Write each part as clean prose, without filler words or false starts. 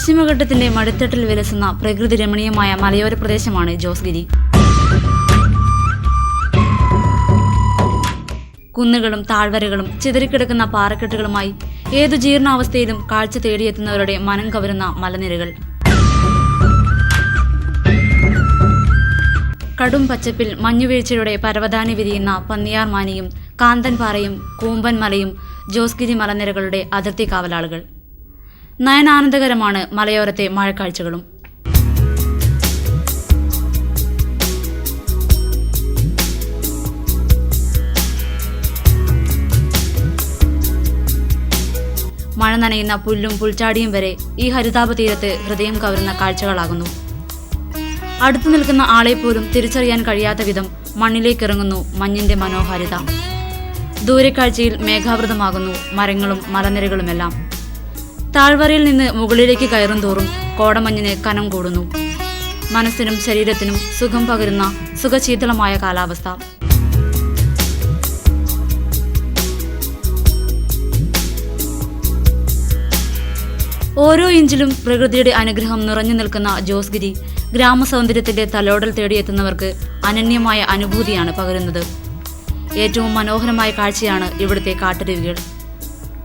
പശ്ചിമഘട്ടത്തിന്റെ മടിത്തട്ടിൽ വിലസുന്ന പ്രകൃതി രമണീയമായ മലയോര പ്രദേശമാണ് ജോസ്ഗിരി. കുന്നുകളും താഴ്വരകളും ചിതറിക്കിടക്കുന്ന പാറക്കെട്ടുകളുമായി ഏതു ജീർണാവസ്ഥയിലും കാഴ്ച തേടിയെത്തുന്നവരുടെ മനം കവരുന്ന മലനിരകൾ. കടും പച്ചപ്പിൽ മഞ്ഞുവീഴ്ചയുടെ പരവതാനി വിരിയുന്ന പന്നിയാർ മാനിയും കാന്തൻപാറയും കൂമ്പൻ മലയും ജോസ്ഗിരി മലനിരകളുടെ അതിർത്തി കാവലാളുകൾ. നയനാനന്ദകരമാണ് മലയോരത്തെ മഴക്കാഴ്ചകളും. മഴ നനയുന്ന പുല്ലും പുൽച്ചാടിയും വരെ ഈ ഹരിതാപ തീരത്ത് ഹൃദയം കവരുന്ന കാഴ്ചകളാകുന്നു. അടുത്തു നിൽക്കുന്ന ആളെപ്പോലും തിരിച്ചറിയാൻ കഴിയാത്ത വിധം മണ്ണിലേക്കിറങ്ങുന്നു മഞ്ഞിന്റെ മനോഹാരിത. ദൂരക്കാഴ്ചയിൽ മേഘാവൃതമാകുന്നു മരങ്ങളും മലനിരകളുമെല്ലാം. താഴ്വരയിൽ നിന്ന് മുകളിലേക്ക് കയറും തോറും കോടമഞ്ഞിന് കനം കൂടുന്നു. മനസ്സിനും ശരീരത്തിനും സുഖം പകരുന്ന സുഖശീതളമായ കാലാവസ്ഥ. ഓരോ ഇഞ്ചിലും പ്രകൃതിയുടെ അനുഗ്രഹം നിറഞ്ഞു നിൽക്കുന്ന ജോസ്ഗിരി ഗ്രാമസൗന്ദര്യത്തിന്റെ തലോടൽ തേടിയെത്തുന്നവർക്ക് അനന്യമായ അനുഭൂതിയാണ് പകരുന്നത്. ഏറ്റവും മനോഹരമായ കാഴ്ചയാണ് ഇവിടുത്തെ കാട്ടരുവികൾ.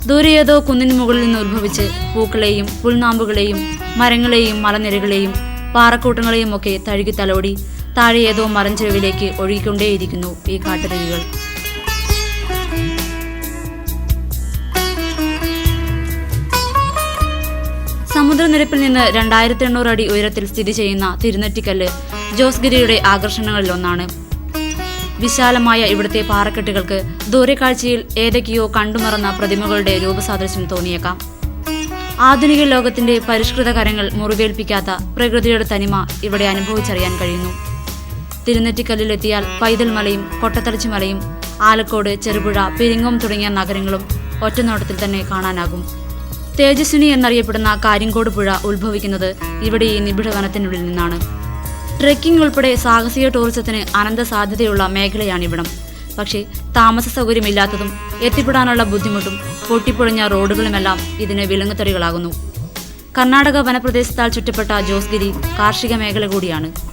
ദൂരെ ഏതോ കുന്നിന് മുകളിൽ നിന്ന് ഉത്ഭവിച്ച് പൂക്കളെയും പുൽനാമ്പുകളെയും മരങ്ങളെയും മലനിരകളെയും പാറക്കൂട്ടങ്ങളെയും ഒക്കെ തഴുകി തലോടി താഴെ ഏതോ മരഞ്ചെരുവിലേക്ക് ഒഴുകിക്കൊണ്ടേയിരിക്കുന്നു ഈ കാട്ടരുവികൾ. സമുദ്രനിരപ്പിൽ നിന്ന് 2800 അടി ഉയരത്തിൽ സ്ഥിതി ചെയ്യുന്ന തിരുനെറ്റിക്കല്ല് ജോസ്ഗിരിയുടെ ആകർഷണങ്ങളിലൊന്നാണ്. വിശാലമായ ഇവിടുത്തെ പാറക്കെട്ടുകൾക്ക് ദൂരക്കാഴ്ചയിൽ ഏതൊക്കെയോ കണ്ടുമറന്ന പ്രതിമകളുടെ രൂപസാദൃശ്യം തോന്നിയേക്കാം. ആധുനിക ലോകത്തിന്റെ പരിഷ്കൃത കരങ്ങൾ മുറിവേൽപ്പിക്കാത്ത പ്രകൃതിയുടെ തനിമ ഇവിടെ അനുഭവിച്ചറിയാൻ കഴിയുന്നു. തിരുനെറ്റിക്കല്ലിലെത്തിയാൽ പൈതൽ മലയും കൊട്ടത്തലച്ചി മലയും ആലക്കോട്, ചെറുപുഴ, പെരിങ്ങോം തുടങ്ങിയ നഗരങ്ങളും ഒറ്റനോട്ടത്തിൽ തന്നെ കാണാനാകും. തേജസ്വിനി എന്നറിയപ്പെടുന്ന കാര്യങ്കോട് പുഴ ഉത്ഭവിക്കുന്നത് ഇവിടെ ഈ നിബിഡ വനത്തിനുള്ളിൽ നിന്നാണ്. ട്രെക്കിംഗ് ഉൾപ്പെടെ സാഹസിക ടൂറിസത്തിന് അനന്ത സാധ്യതയുള്ള മേഖലയാണിവിടം. പക്ഷേ താമസ സൗകര്യമില്ലാത്തതും എത്തിപ്പെടാനുള്ള ബുദ്ധിമുട്ടും പൊട്ടിപ്പൊളിഞ്ഞ റോഡുകളുമെല്ലാം ഇതിന് വിലങ്ങുതടികളാകുന്നു. കർണാടക വനപ്രദേശത്താൽ ചുറ്റപ്പെട്ട ജോസ്ഗിരി കാർഷിക മേഖല കൂടിയാണ്.